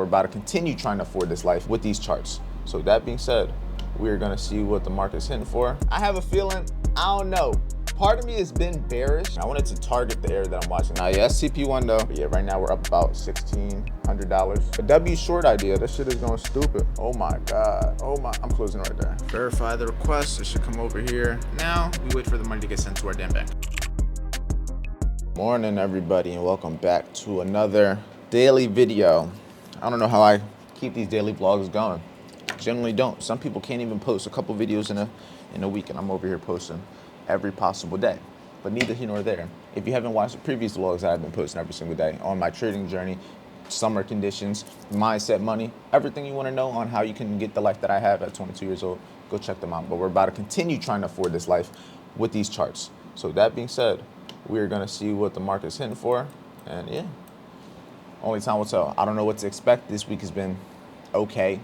about to continue trying to afford this life with these charts. So that being said, we're gonna see what the market's hitting for. I have a feeling, I don't know. Part of me has been bearish. I wanted to target the area that I'm watching. Now, yeah, SCP1 though. But yeah, right now we're up about $1,600. A W short idea, this shit is going stupid. Oh my God, oh my, I'm closing right there. Verify the request, it should come over here. Now, we wait for the money to get sent to our damn bank. Morning everybody, and welcome back to another daily video. I don't know how I keep these daily vlogs going. Generally don't. Some people can't even post a couple videos in a week, and I'm over here posting every possible day. But neither here nor there. If you haven't watched the previous vlogs that I've been posting every single day on my trading journey, summer conditions, mindset, money, everything you want to know on how you can get the life that I have at 22 years old, go check them out. But we're about to continue trying to afford this life with these charts. So that being said, we're gonna see what the market's hitting for, and yeah, only time will tell. I don't know what to expect. This week has been okay,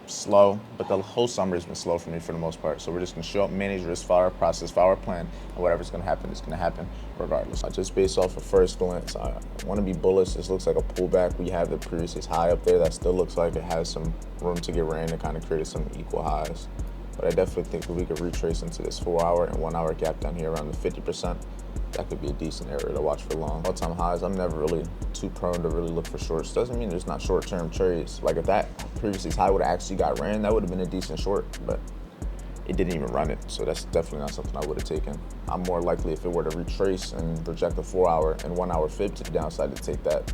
slow, but the whole summer has been slow for me for the most part. So we're just gonna show up, manage risk, follow our process, follow our plan, and whatever's gonna happen is gonna happen regardless. Just based off of first glance, I want to be bullish. This looks like a pullback. We have the previous high up there. That still looks like it has some room to get ran and kind of create some equal highs. But I definitely think we could retrace into this 4-hour and 1-hour gap down here around the 50%. That could be a decent area to watch for long. All-time highs, I'm never really too prone to really look for shorts. Doesn't mean there's not short-term trades. Like if that previous high would have actually got ran, that would have been a decent short, but it didn't even run it. So that's definitely not something I would have taken. I'm more likely if it were to retrace and project a 4-hour and 1-hour fib to the downside to take that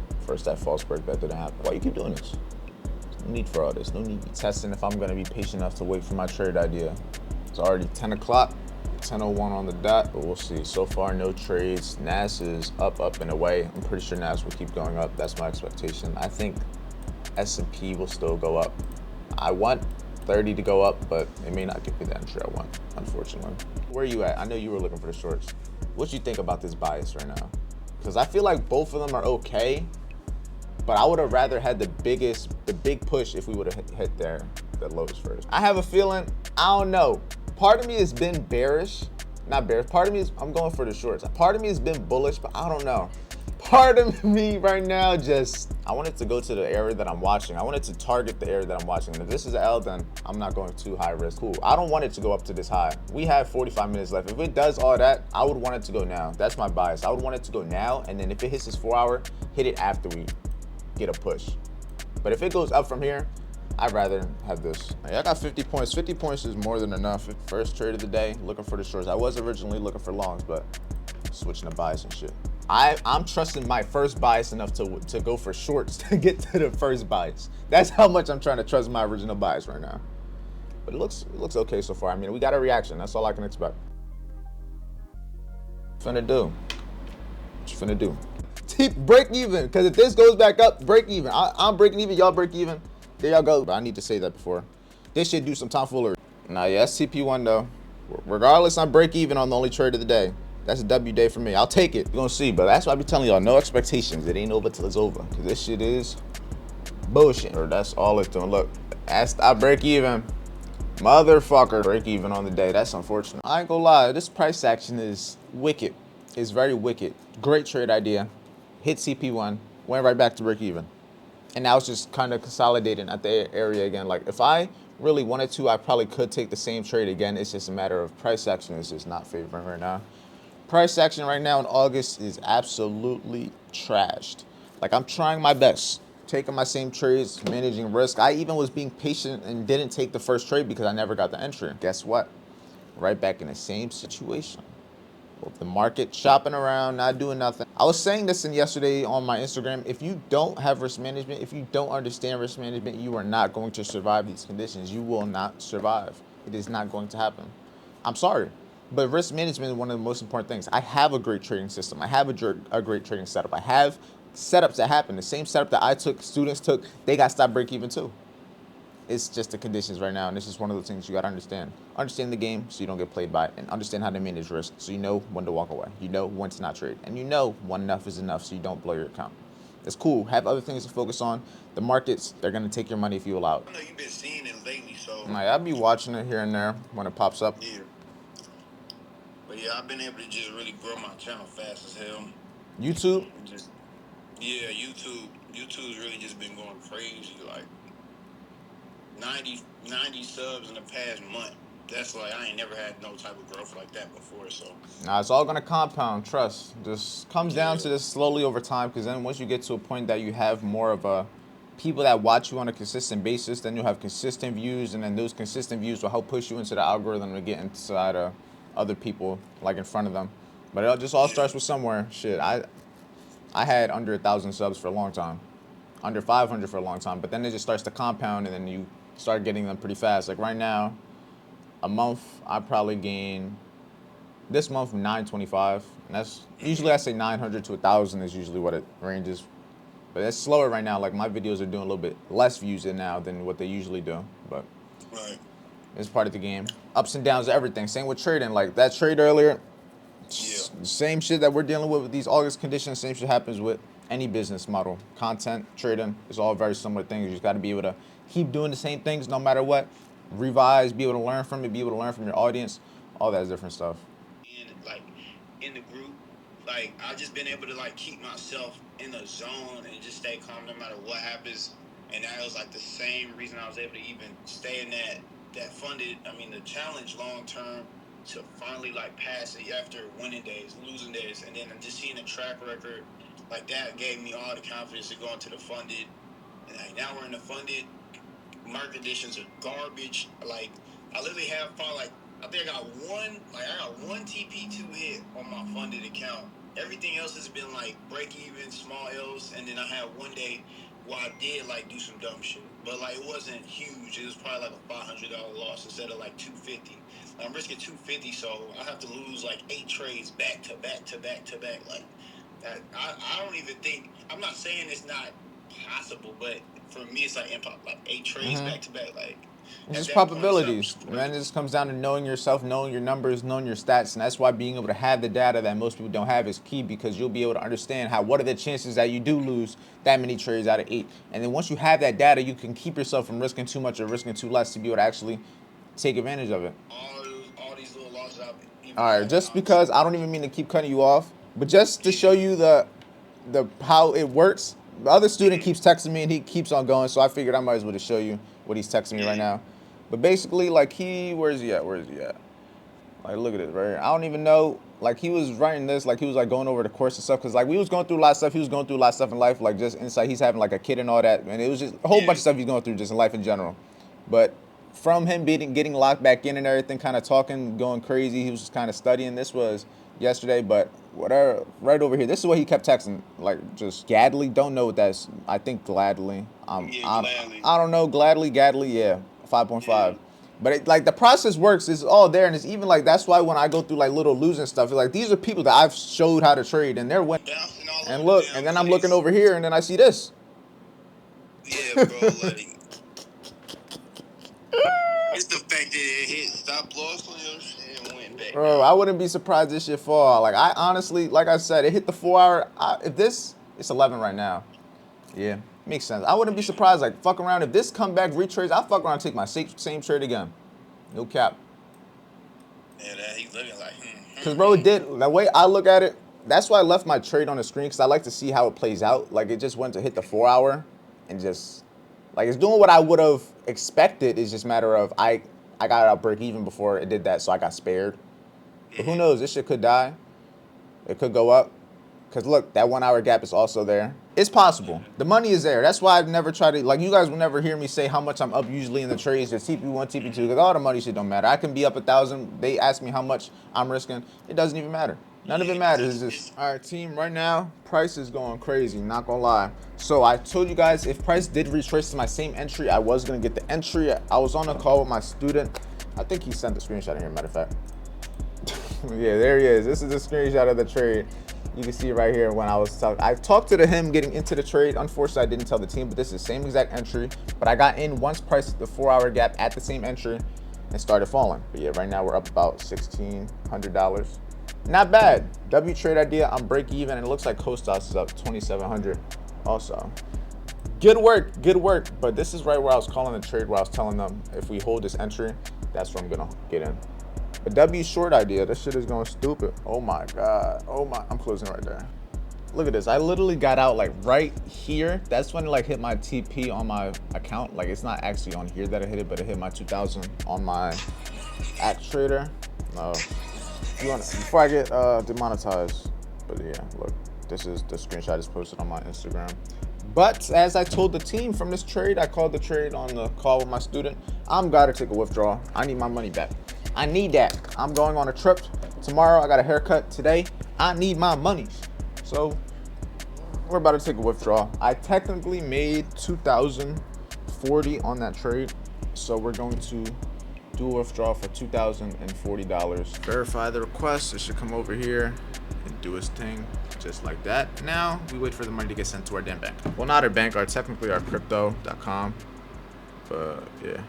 false break that didn't happen. Why you keep doing this? No need for all this. No need to be testing if I'm gonna be patient enough to wait for my trade idea. It's already 10 o'clock. 10:01 on the dot, but we'll see. So far, no trades. NAS is up and away. I'm pretty sure NAS will keep going up. That's my expectation. I think S&P will still go up. I want 30 to go up, but it may not give me the entry I want, unfortunately. Where are you at? I know you were looking for the shorts. What do you think about this bias right now? Because I feel like both of them are okay, but I would have rather had the big push if we would have hit the lows first. I have a feeling, I don't know. Part of me has been bearish, not bearish. Part of me is, I'm going for the shorts. Part of me has been bullish, but I don't know. Part of me right now I wanted to go to the area that I'm watching. I wanted to target the area that I'm watching. And if this is an L, then I'm not going too high risk. Cool. I don't want it to go up to this high. We have 45 minutes left. If it does all that, I would want it to go now. That's my bias. I would want it to go now, and then if it hits this 4-hour, hit it after we get a push. But if it goes up from here, I'd rather have this. I got 50 points. 50 points is more than enough. First trade of the day, looking for the shorts. I was originally looking for longs, but switching to bias and shit. I'm trusting my first bias enough to go for shorts to get to the first bias. That's how much I'm trying to trust my original bias right now. But it looks okay so far. I mean, we got a reaction. That's all I can expect. Finna do. What you finna do? Break even, because if this goes back up, break even. I'm breaking even, y'all break even. There y'all go. But I need to say that before. This should do some tomfoolery. Nah, yeah, SCP1 though. Regardless, I'm break even on the only trade of the day. That's a W day for me. I'll take it. You're gonna see, but that's why I be telling y'all, no expectations. It ain't over till it's over. Because this shit is bullshit. Or that's all it's doing. Look, I break even. Motherfucker. Break even on the day. That's unfortunate. I ain't gonna lie. This price action is wicked. It's very wicked. Great trade idea. Hit CP1. Went right back to break even. And now it's just kind of consolidating at the area again. Like if I really wanted to, I probably could take the same trade again. It's just a matter of price action is just not favoring right now. Price action right now in August is absolutely trashed. Like I'm trying my best, taking my same trades, managing risk. I even was being patient and didn't take the first trade because I never got the entry. Guess what? Right back in the same situation. The market shopping around, not doing nothing. I was saying this yesterday on my Instagram. If you don't have risk management, if you don't understand risk management, you are not going to survive these conditions. You will not survive. It is not going to happen. I'm sorry, but risk management is one of the most important things. I have a great trading system. I have a great trading setup. I have setups that happen. The same setup that I took, students took, they got stop break even too. It's just the conditions right now, and this is one of the things you got to understand. Understand the game so you don't get played by it, and understand how to manage risk so you know when to walk away. You know when to not trade, and you know when enough is enough so you don't blow your account. It's cool. Have other things to focus on. The markets, they're going to take your money if you allow it. I know you've been seeing it lately, so... I'll be watching it here and there when it pops up. Yeah. But yeah, I've been able to just really grow my channel fast as hell. YouTube? Yeah, YouTube. YouTube's really just been going crazy. Like 90 subs in the past month. That's like I ain't never had no type of growth like that before. So Nah, it's all gonna compound. Trust. Just comes down yeah, to this slowly over time. Because then once you get to a point that you have more of a people that watch you on a consistent basis, then you'll have consistent views, and then those consistent views will help push you into the algorithm to get inside of other people, like in front of them. But it just all yeah, starts with somewhere. Shit, I had under 1,000 subs for a long time, under 500 for a long time. But then it just starts to compound, and then you start getting them pretty fast. Like right now, a month I probably gain this month 925, and that's usually I say 900 to 1,000 is usually what it ranges. But it's slower right now. Like my videos are doing a little bit less views in now than what they usually do. But right. it's part of the game. Ups and downs of everything. Same with trading. Like that trade earlier, Yeah, same shit that we're dealing with these August conditions. Same shit happens with any business model. Content, trading is all very similar things. You just got to be able to keep doing the same things no matter what. Revise, be able to learn from it, be able to learn from your audience. All that different stuff. and like in the group, like I just been able to like keep myself in the zone and just stay calm no matter what happens. And that was like the same reason I was able to even stay in that funded. I mean, the challenge long term to finally like pass it after winning days, losing days, and then just seeing the track record like that gave me all the confidence to go into the funded. And like now we're in the funded. Market conditions are garbage. Like I literally have probably like I think I got one TP2 hit on my funded account. Everything else has been like break even, small L's, and then I had one day where I did like do some dumb shit, but like it wasn't huge. It was probably like a $500 loss instead of like 250. I'm risking 250, so I have to lose like 8 trades back to back to back to back. Like I don't even think. I'm not saying it's not possible, but for me it's like impossible. Like 8 trades back to back. Like It's at just that point, probabilities. something's And then it crazy. just comes down to knowing yourself, knowing your numbers, knowing your stats. And that's why being able to have the data that most people don't have is key, because you'll be able to understand what are the chances that you do lose that many trades out of 8. And then once you have that data, you can keep yourself from risking too much or risking too less to be able to actually take advantage of it. All these little losses I've even All right, had, just I'm just because I don't even mean to keep cutting you off, but just to show yeah. you the how it works. The other student keeps texting me and he keeps on going, so I figured I might as well just show you what he's texting me right now. But basically, like where is he at? Where is he at? Like, look at it right here. I don't even know. Like, he was writing this, like he was like going over the course and stuff, because like we was going through a lot of stuff. He was going through a lot of stuff in life, like just inside. He's having like a kid and all that, and it was just a whole bunch of stuff he's going through just in life in general. But from him getting locked back in and everything, kind of talking, going crazy, he was just kind of studying. This was yesterday, but whatever. Right over here, this is what he kept texting, like just Gadly. Don't know what that's. I think gladly. Yeah, gladly. I don't know, gladly, Gadly. Yeah, Yeah. 5.5. But like the process works, it's all there, and it's even like that's why when I go through like little losing stuff, it's like these are people that I've showed how to trade, and they're winning. Bouncing all And over the look, damn and then I'm looking place. over here, and then I see this. Yeah, bro. Like it's the fact that it hit stop loss on your shit and went back Bro, I down. wouldn't be surprised this shit fall. Like I honestly, like I said, it hit the 4 hour. If this, it's 11 right now. Yeah, makes sense. I wouldn't be Yeah. surprised. Like fuck around if this come back retrades, I'll fuck around and take my same trade again. No cap. Yeah, that he's looking like. Cause bro, it did the way I look at it. That's why I left my trade on the screen, because I like to see how it plays out. Like it just went to hit the 4 hour, and just like it's doing what I would have expected. It's just a matter of I got out break even before it did that, so I got spared. But who knows? This shit could die. It could go up. Because look, that 1 hour gap is also there. It's possible. The money is there. That's why I've never tried to, like, you guys will never hear me say how much I'm up usually in the trades, the TP1, TP2, because all the money shit don't matter. I can be up 1,000. They ask me how much I'm risking. It doesn't even matter. None of it matters. It's just, all right, team, right now, price is going crazy, not gonna lie. So I told you guys, if price did retrace to my same entry, I was gonna get the entry. I was on a call with my student. I think he sent the screenshot in here, matter of fact. Yeah, there he is. This is the screenshot of the trade. You can see it right here when I was talking. I talked to him getting into the trade. Unfortunately, I didn't tell the team, but this is the same exact entry. But I got in once price hit the 4 hour gap at the same entry and started falling. But yeah, right now we're up about $1,600. Not bad. W trade idea, I'm break even, and it looks like Kostas is up 2,700 also. Good work, good work. But this is right where I was calling the trade, where I was telling them if we hold this entry, that's where I'm gonna get in. But W short idea, this shit is going stupid. Oh my God. Oh my, I'm closing right there. Look at this. I literally got out like right here. That's when it like hit my TP on my account. Like it's not actually on here that I hit it, but it hit my 2000 on my Act Trader. No, before I get demonetized. But yeah, look, this is the screenshot I just posted on my Instagram. But as I told the team from this trade, I called the trade on the call with my student. I'm gotta take a withdrawal. I need my money back. I need that. I'm going on a trip tomorrow. I got a haircut today. I need my money. So we're about to take a withdrawal. I technically made 2,040 on that trade. So we're going to do a withdrawal for $2,040. Verify the request. It should come over here and do its thing just like that. Now we wait for the money to get sent to our damn bank. Well, not our bank, technically our crypto.com. But yeah.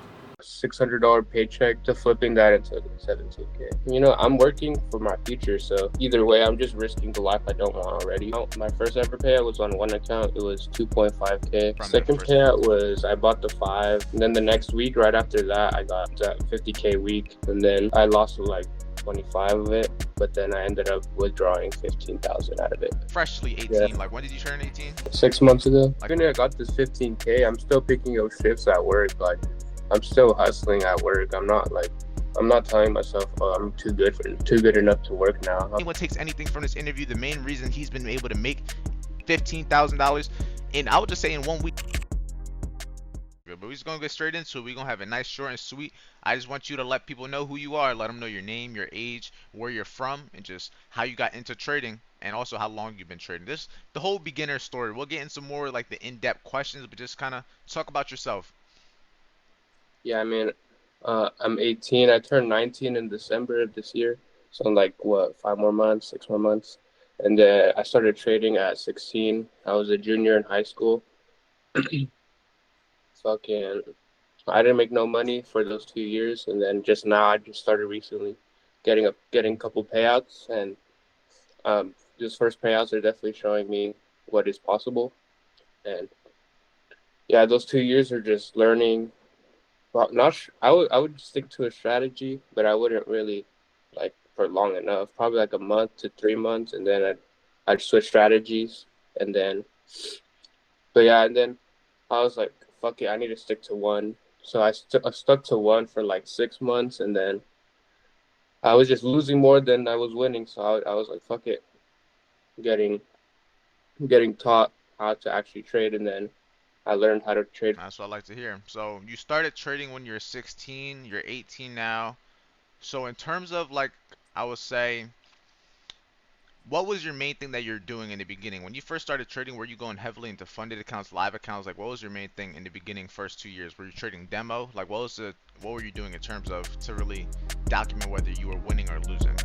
$600 paycheck to flipping that into 17K. You know, I'm working for my future, so either way, I'm just risking the life I don't want already. My first ever payout was on one account. It was 2.5K. Second payout was I bought the 5, and then the next week, right after that, I got that 50K week, and then I lost like 25 of it, but then I ended up withdrawing 15,000 out of it. Freshly 18. Yeah. Like when did you turn 18? 6 months ago. Like, even I got this 15K, I'm still picking up shifts at work. Like, I'm still hustling at work. I'm not telling myself, oh, I'm too good enough to work now. Anyone takes anything from this interview, the main reason he's been able to make $15,000 in, I would just say, in 1 week. But we're just gonna get straight into it. We're gonna have a nice, short and sweet. I just want you to let people know who you are. Let them know your name, your age, where you're from, and just how you got into trading, and also how long you've been trading. This the whole beginner story. We'll get into more like the in-depth questions, but just kind of talk about yourself. Yeah, I mean, I'm 18. I turned 19 in December of this year. So I'm like, what, 6 more months. And I started trading at 16. I was a junior in high school. Fucking, I didn't make no money for those 2 years. And then just now, I just started recently getting a couple payouts. And these first payouts are definitely showing me what is possible. And yeah, those 2 years are just learning. Well, I would stick to a strategy, but I wouldn't really like for long enough. Probably like a month to 3 months, and then I'd switch strategies, and then I was like, fuck it, I need to stick to one. So I stuck to one for like 6 months, and then I was just losing more than I was winning. So I was like, fuck it, getting taught how to actually trade, and then I learned how to trade. That's what I like to hear. So you started trading when you're 16, you're 18 now. So in terms of like, I would say, what was your main thing that you're doing in the beginning? When you first started trading, were you going heavily into funded accounts, live accounts? Like what was your main thing in the beginning, first 2 years? Were you trading demo? Like what were you doing in terms of to really document whether you were winning or losing?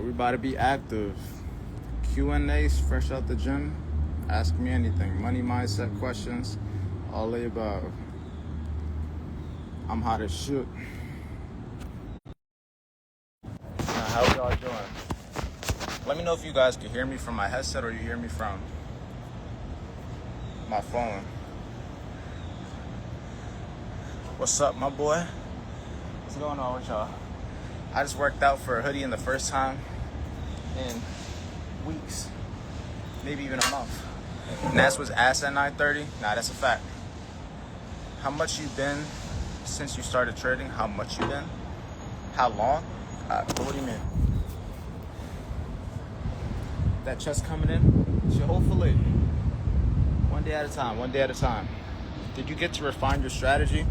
We about to be active. Q&As fresh out the gym. Ask me anything. Money mindset questions. All the above. I'm hot as shit. How y'all doing? Let me know if you guys can hear me from my headset or you hear me from my phone. What's up, my boy? What's going on with y'all? I just worked out for a hoodie in the first time in weeks, maybe even a month. And that's what's ass at 9:30. Nah, that's a fact. How much you been since you started trading? How much you been? How long? What do you mean? That chest coming in should hopefully one One day at a time, one day at a time. Did you get to refine your strategy?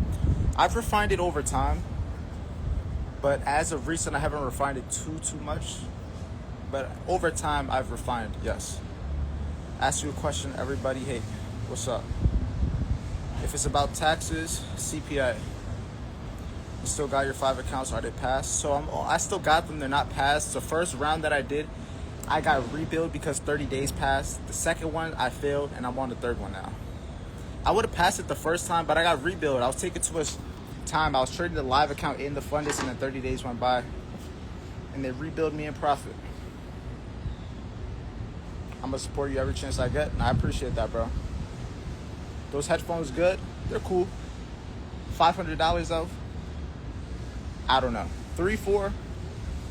I've refined it over time, but as of recent, I haven't refined it too much. But over time, I've refined, yes. Ask you a question, everybody. Hey, what's up? If it's about taxes, CPA. You still got your 5 accounts, are they passed? So I still got them, they're not passed. The first round that I did, I got rebilled because 30 days passed. The second one, I failed, and I'm on the third one now. I would have passed it the first time, but I got rebilled. I was taking too much time. I was trading the live account in the fundus, and then 30 days went by, and they rebuild me in profit. I'm gonna support you every chance I get, and I appreciate that, bro. Those headphones good? They're cool. $500 though? I don't know. 3, 4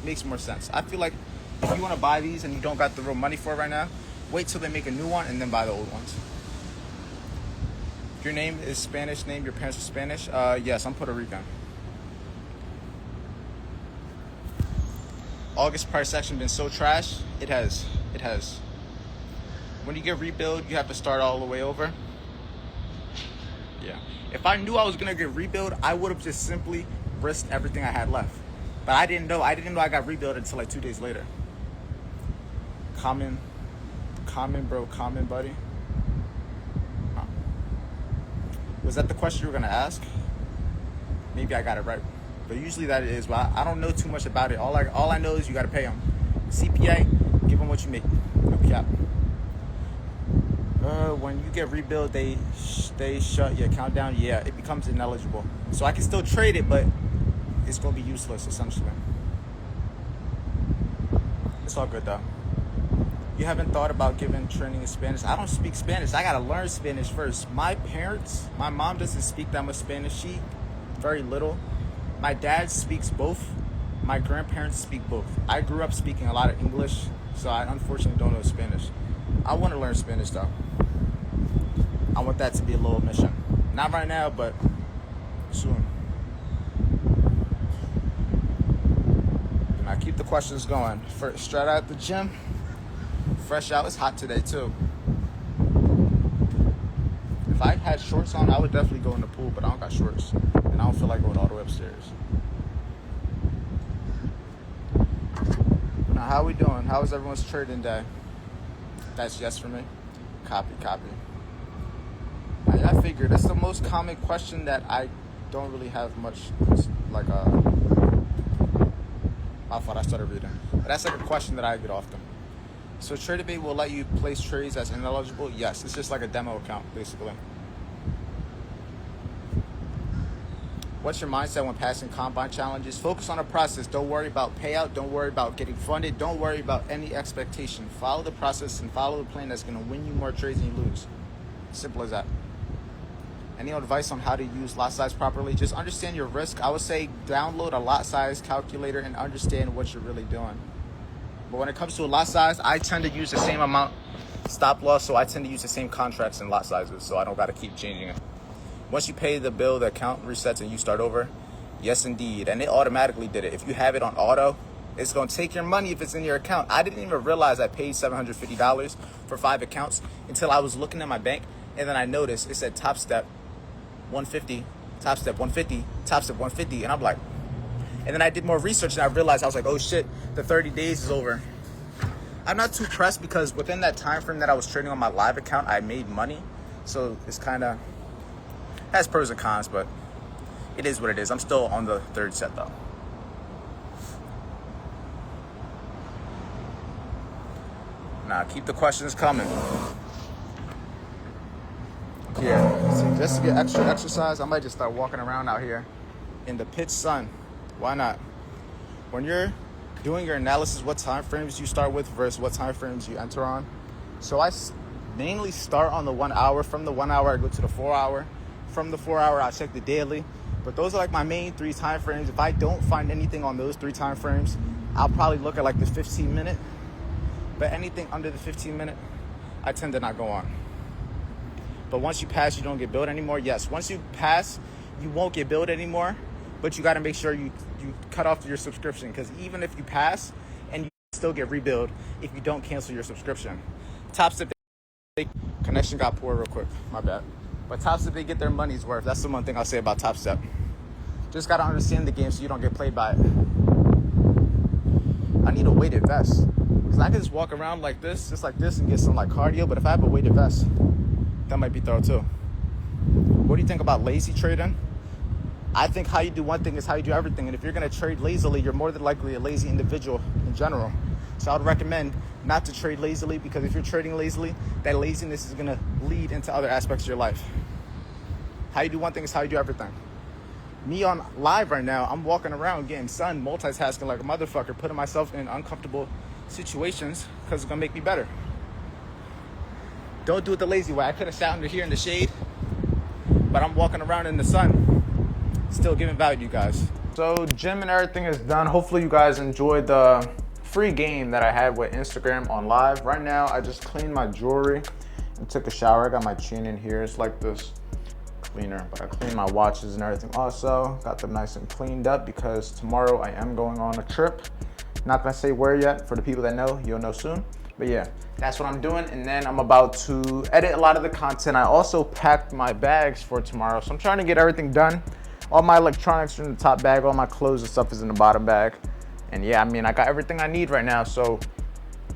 makes more sense. I feel like if you want to buy these and you don't got the real money for it right now, wait till they make a new one and then buy the old ones. If your name is Spanish name, your parents are Spanish, yes, I'm Puerto Rican. August price action been so trash. It has. When you get rebuild, you have to start all the way over. Yeah. If I knew I was gonna get rebuild, I would have just simply risked everything I had left. But I didn't know. I got rebuild until like 2 days later. Common, bro. Common, buddy. Huh. Was that the question you were gonna ask? Maybe I got it right. But usually that it is. But I don't know too much about it. All I know is you gotta pay them. CPA, give them what you make. No cap. When you get rebuild, they shut your account down. Yeah, it becomes ineligible. So I can still trade it, but it's gonna be useless essentially. It's all good though. You haven't thought about giving training in Spanish? I don't speak Spanish. I gotta learn Spanish first. My mom doesn't speak that much Spanish. She very little. My dad speaks both. My grandparents speak both. I grew up speaking a lot of English, so I unfortunately don't know Spanish. I want to learn Spanish though. I want that to be a little mission. Not right now, but soon. Now keep the questions going. Straight out the gym. Fresh out. It's hot today too. If I had shorts on, I would definitely go in the pool, but I don't got shorts. And I don't feel like going all the way upstairs. Now, how we doing? How was everyone's trading day? That's yes for me. Copy. I figured that's the most common question that I don't really have much, like, I thought I started reading. But that's like a question that I get often. So TraderBait will let you place trades as ineligible? Yes, it's just like a demo account, basically. What's your mindset when passing combine challenges? Focus on the process. Don't worry about payout. Don't worry about getting funded. Don't worry about any expectation. Follow the process and follow the plan that's going to win you more trades than you lose. Simple as that. Any advice on how to use lot size properly? Just understand your risk. I would say download a lot size calculator and understand what you're really doing. But when it comes to a lot size, I tend to use the same amount stop loss, so I tend to use the same contracts and lot sizes, so I don't got to keep changing it. Once you pay the bill, the account resets and you start over. Yes, indeed. And it automatically did it. If you have it on auto, it's going to take your money if it's in your account. I didn't even realize I paid $750 for 5 accounts until I was looking at my bank, and then I noticed it said top step 150, top step 150, top step 150, and I'm like, and then I did more research and I realized, I was like, oh shit, the 30 days is over. I'm not too pressed because within that time frame that I was trading on my live account, I made money. So it's kind of, has pros and cons, but it is what it is. I'm still on the 3rd set though. Nah, keep the questions coming. Yeah, so just to get extra exercise, I might just start walking around out here in the pitch sun. Why not? When you're doing your analysis, what time frames you start with versus what time frames you enter on. So I mainly start on the 1 hour. From the 1 hour, I go to the 4 hour. From the 4 hour, I check the daily. But those are like my main 3 time frames. If I don't find anything on those 3 time frames, I'll probably look at like the 15 minute. But anything under the 15 minute, I tend to not go on. But once you pass, you don't get billed anymore. Yes, once you pass, you won't get billed anymore. But you got to make sure you cut off your subscription, because even if you pass and you still get rebilled if you don't cancel your subscription. Top step Connection got poor real quick, my bad. But Top Step, they get their money's worth. That's the one thing I'll say about Top Step. Just gotta understand the game so you don't get played by it. I need a weighted vest. Because I can just walk around like this, just like this, and get some like cardio. But if I have a weighted vest, that might be thorough too. What do you think about lazy trading? I think how you do one thing is how you do everything. And if you're gonna trade lazily, you're more than likely a lazy individual in general. So I would recommend not to trade lazily, because if you're trading lazily, that laziness is gonna lead into other aspects of your life. How you do one thing is how you do everything. Me on live right now, I'm walking around getting sun, multitasking like a motherfucker, putting myself in uncomfortable situations because it's gonna make me better. Don't do it the lazy way. I could have sat under here in the shade, but I'm walking around in the sun, still giving value to you guys. So gym and everything is done. Hopefully you guys enjoyed the free game that I had with Instagram on live. Right now, I just cleaned my jewelry and took a shower. I got my chain in here. It's like this cleaner, but I cleaned my watches and everything also. Got them nice and cleaned up because tomorrow I am going on a trip. Not gonna say where yet. For the people that know, you'll know soon. But yeah, that's what I'm doing. And then I'm about to edit a lot of the content. I also packed my bags for tomorrow. So I'm trying to get everything done. All my electronics are in the top bag. All my clothes and stuff is in the bottom bag. And yeah, I mean, I got everything I need right now. So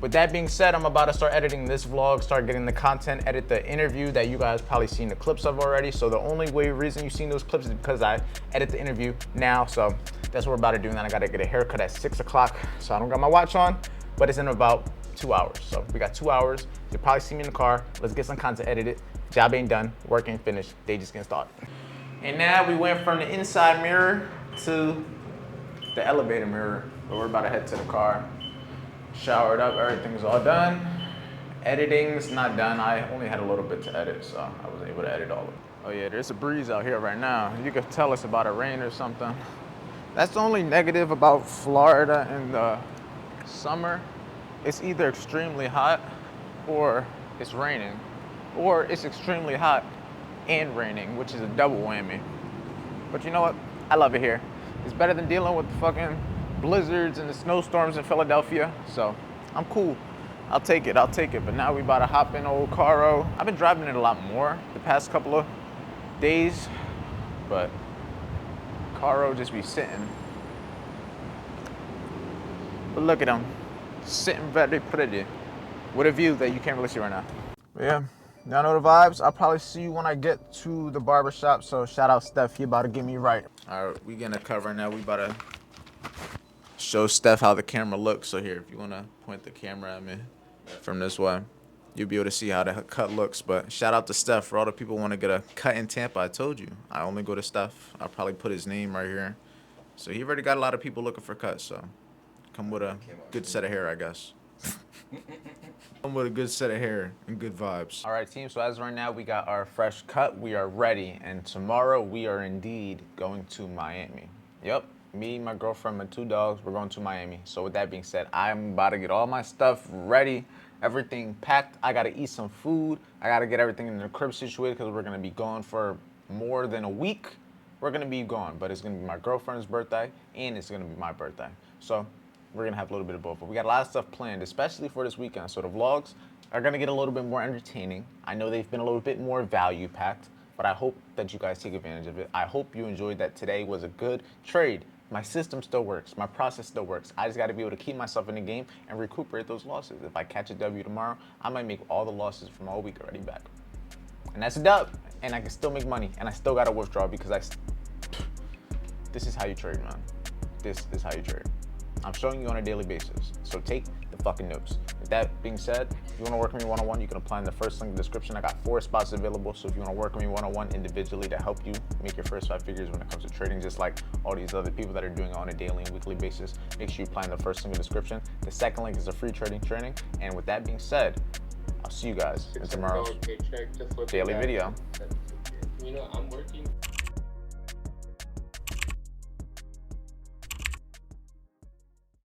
with that being said, I'm about to start editing this vlog, start getting the content, edit the interview that you guys probably seen the clips of already. So the only reason you've seen those clips is because I edit the interview now. So that's what we're about to do. And then I gotta get a haircut at 6 o'clock. So I don't got my watch on, but it's in about 2 hours. So we got 2 hours. You'll probably see me in the car. Let's get some content edited. Job ain't done, work ain't finished. Day just getting started. And now we went from the inside mirror to the elevator mirror, but we're about to head to the car. Showered up, everything's all done. Editing's not done. I only had a little bit to edit, so I was able to edit all of it. Oh yeah, there's a breeze out here right now. You could tell it's about to rain or something. That's the only negative about Florida in the summer. It's either extremely hot or it's raining, or it's extremely hot and raining, which is a double whammy. But you know what? I love it here. It's better than dealing with the fucking blizzards and the snowstorms in Philadelphia. So I'm cool. I'll take it. But now we about to hop in old Caro. I've been driving it a lot more the past couple of days, but Caro just be sitting. But look at him, sitting very pretty with a view that you can't really see right now. But yeah, y'all know the vibes. I'll probably see you when I get to the barber shop. So shout out Steph, he about to get me right. All right, we getting a cover now. We about to show Steph how the camera looks. So here, if you wanna point the camera at me from this way, you'll be able to see how the cut looks. But shout out to Steph for all the people who want to get a cut in Tampa. I told you, I only go to Steph. I'll probably put his name right here. So he already got a lot of people looking for cuts. So come with a good set of hair, I guess. Come with a good set of hair and good vibes. All right, team. So as of right now, we got our fresh cut. We are ready. And tomorrow we are indeed going to Miami. Yep. Me, my girlfriend, my 2 dogs, we're going to Miami. So with that being said, I'm about to get all my stuff ready, everything packed. I gotta eat some food. I gotta get everything in the crib situated because we're gonna be gone for more than a week. We're gonna be gone, but it's gonna be my girlfriend's birthday and it's gonna be my birthday. So we're gonna have a little bit of both. But we got a lot of stuff planned, especially for this weekend. So the vlogs are gonna get a little bit more entertaining. I know they've been a little bit more value packed, but I hope that you guys take advantage of it. I hope you enjoyed that today was a good trade. My system still works. My process still works. I just got to be able to keep myself in the game and recuperate those losses. If I catch a W tomorrow, I might make all the losses from all week already back. And that's a dub. And I can still make money. And I still got to withdraw because this is how you trade, man. This is how you trade. I'm showing you on a daily basis. So take the fucking notes. With that being said, if you want to work with me one-on-one, you can apply in the first link in the description. I got 4 spots available. So if you want to work with me one-on-one individually to help you make your first 5 figures when it comes to trading, just like all these other people that are doing it on a daily and weekly basis, make sure you apply in the first link in the description. The second link is a free trading training. And with that being said, I'll see you guys in tomorrow's daily video. You know, I'm working.